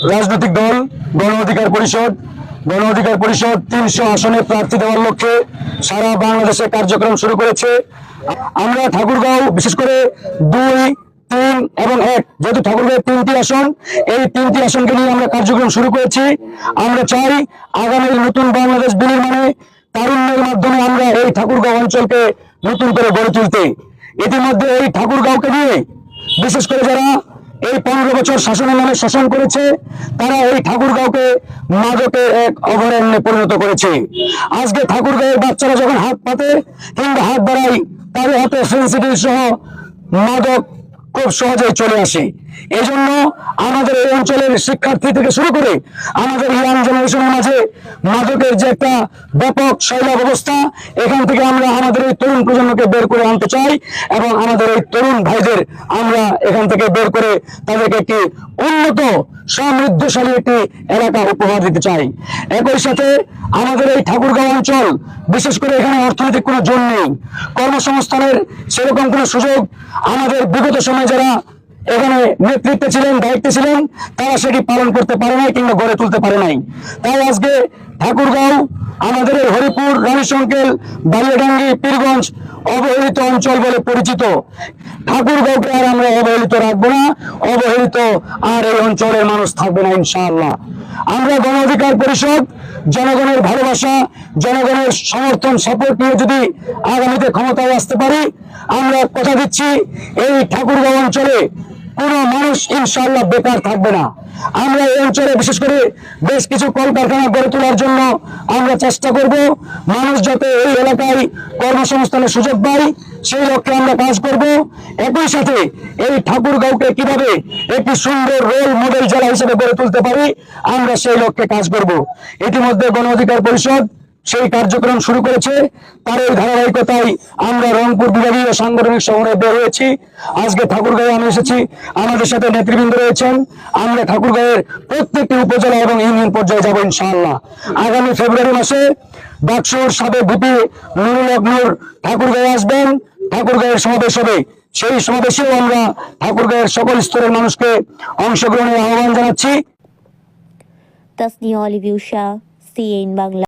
রাজনৈতিক দল গণ অধিকার পরিষদ ৩০০ আসনে প্রার্থী দেওয়ার লক্ষ্যে সারা বাংলাদেশে কার্যক্রম শুরু করেছে। আমরা ঠাকুরগাঁও বিশেষ করে ২, ৩ এবং ১, যেহেতু ঠাকুরগাঁও ৩টি আসন, এই ৩টি আসনকে নিয়ে আমরা কার্যক্রম শুরু করেছি। আমরা চাই আগামী নতুন বাংলাদেশ বিনির্মাণে তারুণ্যের মাধ্যমে আমরা এই ঠাকুরগাঁও অঞ্চলকে নতুন করে গড়ে তুলতে। ইতিমধ্যে এই ঠাকুরগাঁওকে নিয়ে বিশেষ করে যারা এই 15 বছর শাসনের নামে শাসন করেছে, তারা এই ঠাকুরগাঁওকে মাদকের এক অভয়ারণ্যে পরিণত করেছে। আজকে ঠাকুরগাঁওয়ের বাচ্চারা যখন হাত পাতে কিংবা হাত বাড়ায়, তাদের হাতে ফেন্সিডিল সহ মাদক খুব সহজেই চলে আসে। এই জন্য আমাদের এই অঞ্চলের শিক্ষার্থী থেকে শুরু করে আমাদের ইয়াং জেনারেশনের মাঝে মাদকের যে একটা ব্যাপক শৈলাব অবস্থা, এখান থেকে আমরা আমাদের এই তরুণ প্রজন্মকে বের করে আনতে চাই এবং আমাদের এই তরুণ ভাইদের আমরা এখান থেকে বের করে তাদেরকে একটি উন্নত সমৃদ্ধশালী একটি এলাকা উপহার দিতে চাই। একই সাথে আমাদের এই ঠাকুরগাঁও অঞ্চল বিশেষ করে এখানে অর্থনৈতিক কোনো জোন নেই, কর্মসংস্থানের সেরকম কোনো সুযোগ আমাদের বিগত সময় যারা এখানে নেতৃত্বে ছিলেন, দায়িত্বে ছিলেন, তারা সেটি পালন করতে পারে নাই কিংবা গড়ে তুলতে পারে নাই। তাই আজকে ঠাকুরগাঁও আমাদের এই হরিপুর, রানীশঙ্কেল, বালিয়াডাঙ্গি, পীরগঞ্জ অবহেলিত অঞ্চল বলে পরিচিত। ঠাকুরগাঁওকে আর আমরা অবহেলিত রাখবো না, অবহেলিত আর এই অঞ্চলের মানুষ থাকবে না ইনশাআল্লাহ। আমরা গণ অধিকার পরিষদ জনগণের ভালোবাসা, জনগণের সমর্থন, সাপোর্ট নিয়ে যদি আগামীতে ক্ষমতায় আসতে পারি, আমরা কথা দিচ্ছি এই ঠাকুরগাঁও অঞ্চলে কোনো মানুষ ইনশাআল্লাহ বেকার থাকবে না। আমরা এই অঞ্চলে বিশেষ করে বেশ কিছু কলকারখানা গড়ে তোলার জন্য আমরা চেষ্টা করব, মানুষ যাতে এই এলাকায় কর্মসংস্থানের সুযোগ পায় সেই লক্ষ্যে আমরা কাজ করব। একই সাথে এই ঠাকুরগাঁওকে কিভাবে একটি সুন্দর রোল মডেল জেলা হিসেবে গড়ে তুলতে পারি, আমরা সেই লক্ষ্যে কাজ করব। ইতিমধ্যে গণ অধিকার পরিষদ সেই কার্যক্রম শুরু করেছে। তার এই ধারাবাহিকতায় আমরা রংপুর বিভাগীয় সাংগঠনিক শহরে বের হয়েছি। আজকে ঠাকুরগাঁয়ে আমি এসেছি, আমাদের সাথে নেতৃবৃন্দ রয়েছেন। আমরা ঠাকুরগাঁয়ের প্রত্যেকটি উপজেলা এবং ইউনিয়ন পর্যায়ে যাব ইনশাআল্লাহ। আগামী ফেব্রুয়ারি মাসে ডাকসুর সাবেক ভিপি নুরুল হক নূর ঠাকুরগাঁয়ে আসবেন, ঠাকুরগাঁয়ের সমাবেশ হবে। সেই সমাবেশেও আমরা ঠাকুরগাঁয়ের সকল স্তরের মানুষকে অংশগ্রহণের আহ্বান জানাচ্ছি। তাসনিয়া অলিভ উষা, সিএন বাংলা।